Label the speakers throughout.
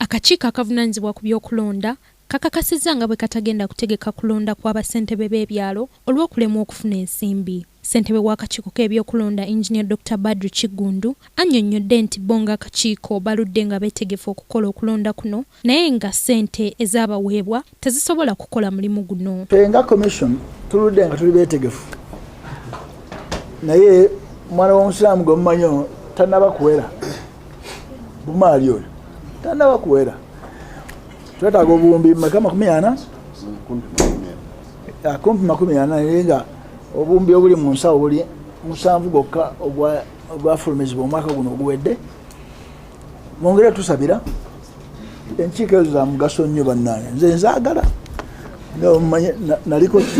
Speaker 1: Akakiiko akavunaanyizibwa ku by'okulonda kakakasizza nga bwe katagenda kutegeka kulonda kw'abassentebe b'ebyalo olw'okulemwa okufuna ensimbi. Ssentebe w'akakiiko k'ebyokulonda Engineer Dr. Badru Kigundu annyonnyodde nti bo ng'akakiiko baludde nga beetegefu okukola okulonda kuno naye nga ssente ezaabaweebwa tezisobola kukola mulimu guno.
Speaker 2: Nga commission tuludde nga tuli beetegefu naye mwana w'omusiraamu gwe mumanyi tannaba kuwera bumaali oyo tannaba kuwera twetaaga obuwumbi maka 40 kumpi 40 naye nga obuwumbi obuli mu nsawo buli 7 gwokka obwafulumizibwa omwaka guno oguwedde. Mwongere tusabira enkiiko ezo za mugaso nnyo bannange nze nzaagala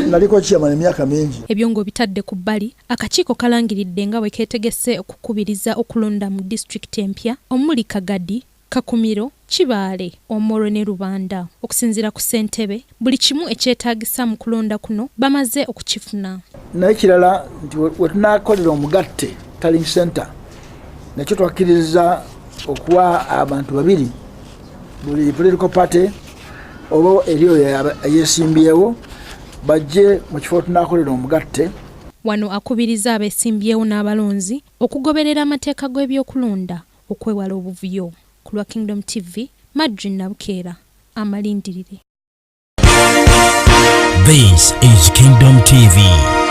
Speaker 2: naliko kiyamana emyaka mingi.
Speaker 1: Ebyo ng'obitadde ku bbali akakiiko kalangiridde nga bwe keetegese okukubiriza okulonda mu disitulikiti empya omuli Kagadi, Kakumiro, Kibaale, Omoro ne Rubanda. Okusinziira ku ssentebe buli kimu ekyetaagisa mu kulonda kuno bamaze okukifuna.
Speaker 2: Naye kirala nti we tunaakolera omugatte tallying center nakyo twakkiriza okuwa abantu babiri buli political party oba eriyo yeesimbyewo bajje mu kifo tunaakolera omugatte.
Speaker 1: Wano akubiriza abeesimbyewo n'abalonzi okugoberera amateeka g'ebyokulonda okwewala obuvuyo. Ku lwa Kingdom TV, Madrid Nabukeera, amalindirire.
Speaker 3: This is Kingdom TV.